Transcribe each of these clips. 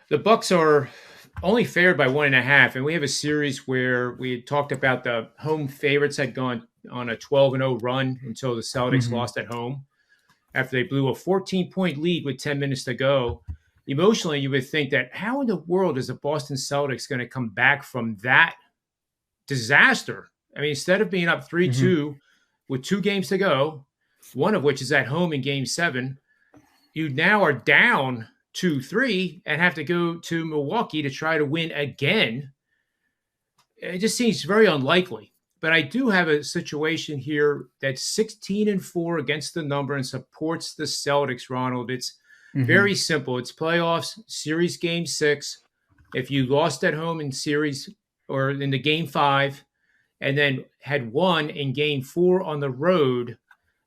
The Bucks are only favored by 1.5, and we have a series where we had talked about the home favorites had gone on a 12-0 run until the Celtics Hmm. lost at home after they blew a 14-point lead with 10 minutes to go. Emotionally, you would think that how in the world is the Boston Celtics going to come back from that disaster? I mean, instead of being up Hmm. 3-2 with 2 games to go, one of which is at home in game seven, you now are down 2-3 and have to go to Milwaukee to try to win again. It just seems very unlikely. But I do have a situation here that's 16-4 against the number and supports the Celtics, Ronald. It's Hmm. very simple. It's playoffs, series game six. If you lost at home in series or in the game five and then had won in game four on the road,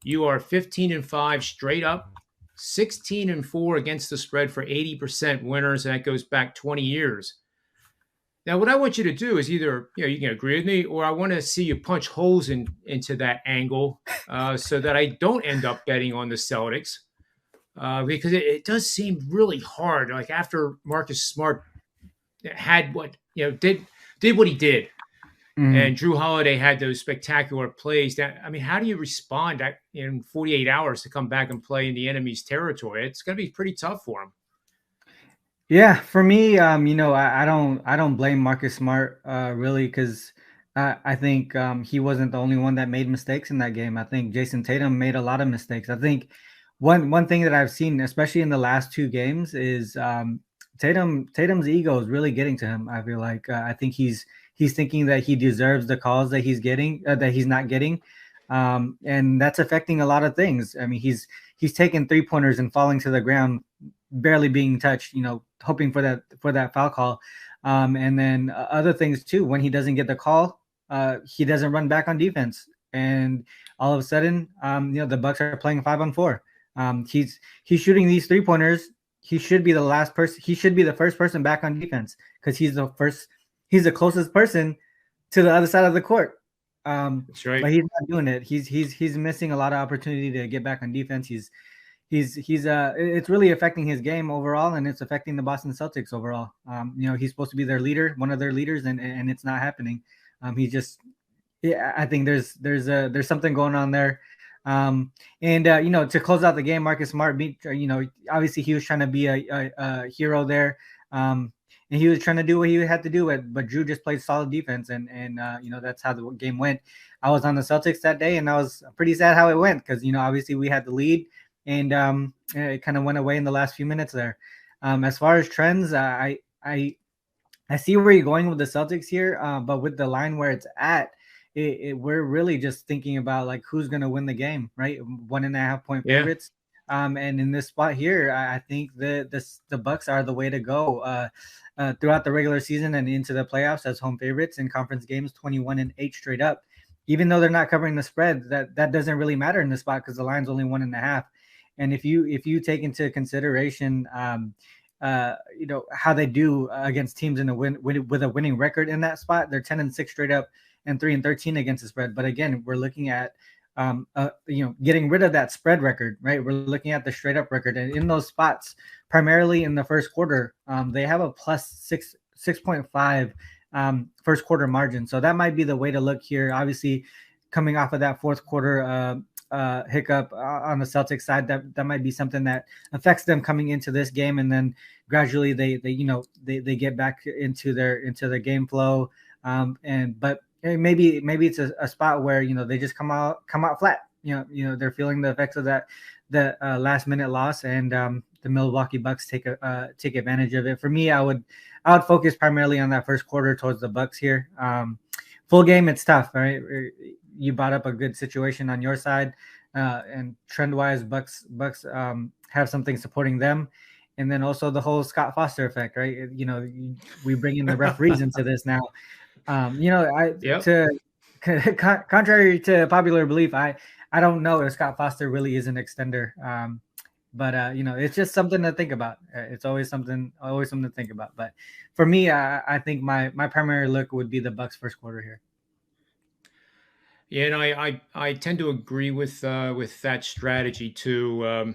you are 15-5 straight up, 16-4 against the spread for 80% winners, and that goes back 20 years. Now, what I want you to do is either you can agree with me, or I want to see you punch holes into that angle so that I don't end up betting on the Celtics because it does seem really hard. Like after Marcus Smart had what did what he did, Hmm. and Drew Holiday had those spectacular plays. That I mean, how do you respond in 48 hours to come back and play in the enemy's territory? It's going to be pretty tough for him. Yeah, for me, I don't blame Marcus Smart, really, because I think he wasn't the only one that made mistakes in that game. I think Jason Tatum made a lot of mistakes. I think one thing that I've seen, especially in the last two games, is Tatum's ego is really getting to him. I feel like I think he's thinking that he deserves the calls that he's getting, that he's not getting, and that's affecting a lot of things. I mean, he's taking 3 pointers and falling to the ground barely being touched, hoping for that foul call. And then other things too. When he doesn't get the call, he doesn't run back on defense, and all of a sudden, the Bucks are playing 5-on-4. He's shooting these 3 pointers. He should be the last person. He should be the first person back on defense because he's the first. He's the closest person to the other side of the court. That's right. But he's not doing it. He's missing a lot of opportunity to get back on defense. He's it's really affecting his game overall, and it's affecting the Boston Celtics overall. He's supposed to be their leader, one of their leaders, and it's not happening. He just Yeah, I think there's something going on there. And to close out the game, Marcus Smart beat, obviously he was trying to be a hero there. And he was trying to do what he had to do it, but Drew just played solid defense, and that's how the game went. I was on the Celtics that day, and I was pretty sad how it went because obviously we had the lead, and it kind of went away in the last few minutes there. As far as trends, I see where you're going with the Celtics here, but with the line where it's at, we're really just thinking about like who's going to win the game, right? 1.5 point Yeah. favorites. And in this spot here, I think the Bucks are the way to go throughout the regular season and into the playoffs as home favorites in conference games, 21-8 straight up. Even though they're not covering the spread, that doesn't really matter in this spot because the line's only 1.5. And if you take into consideration, how they do against teams in a with a winning record in that spot. They're 10-6 straight up and 3-13 against the spread. But again, we're looking at getting rid of that spread record, right? We're looking at the straight up record, and in those spots, primarily in the first quarter, they have a plus 6.5 first quarter margin. So that might be the way to look here. Obviously, coming off of that fourth quarter hiccup on the Celtics side, that might be something that affects them coming into this game, and then gradually they get back into their game flow. And but maybe it's a spot where they just come out flat. They're feeling the effects of that the last minute loss, and the Milwaukee Bucks take advantage of it. For me, I would focus primarily on that first quarter towards the Bucks here. Full game, it's tough, right? You brought up a good situation on your side, and trend wise, Bucks have something supporting them, and then also the whole Scott Foster effect, right? We bring in the referees into this now. I Yep. to contrary to popular belief, I don't know if Scott Foster really is an extender. But it's just something to think about. It's always something to think about. But for me, I think my primary look would be the Bucks first quarter here. Yeah, and I tend to agree with that strategy too.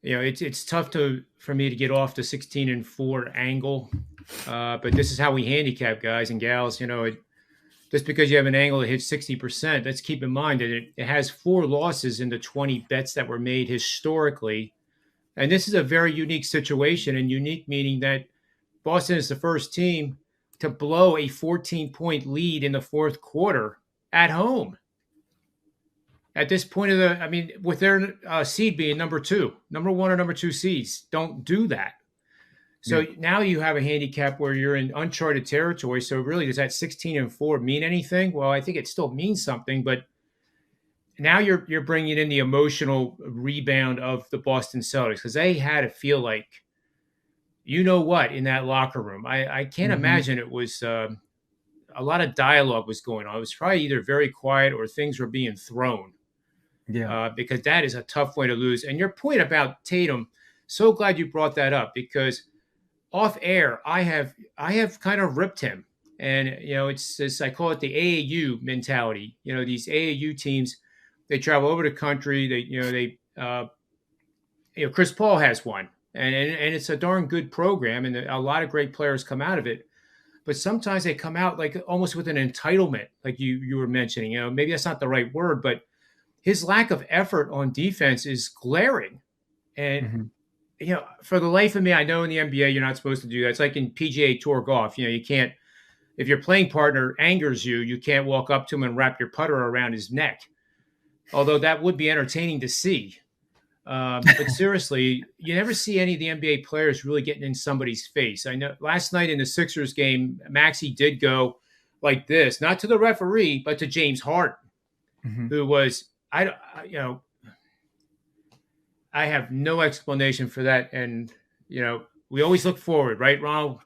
it's tough for me to get off the 16-4 angle. But this is how we handicap, guys and gals. Just because you have an angle that hits 60%, let's keep in mind that it has 4 losses in the 20 bets that were made historically. And this is a very unique situation, and unique meaning that Boston is the first team to blow a 14-point lead in the fourth quarter at home. At this point with their seed being number 1 or number 2 seeds, don't do that. So now you have a handicap where you're in uncharted territory. So really, does that 16-4 mean anything? Well, I think it still means something, but now you're bringing in the emotional rebound of the Boston Celtics, because they had to feel like, what, in that locker room. I can't imagine it was a lot of dialogue was going on. It was probably either very quiet or things were being thrown. Yeah. Because that is a tough way to lose. And your point about Tatum, so glad you brought that up, because off air, I have kind of ripped him. And, it's this, I call it the AAU mentality. These AAU teams, they travel over the country. Chris Paul has one, and it's a darn good program, and a lot of great players come out of it. But sometimes they come out like almost with an entitlement, like you were mentioning. Maybe that's not the right word, but his lack of effort on defense is glaring. And for the life of me, I know in the NBA you're not supposed to do that. It's like in PGA Tour golf. You can't, if your playing partner angers you, you can't walk up to him and wrap your putter around his neck. Although that would be entertaining to see. But seriously, you never see any of the NBA players really getting in somebody's face. I know last night in the Sixers game, Maxey did go like this, not to the referee, but to James Harden, who was, I have no explanation for that. And, we always look forward, right, Ronald?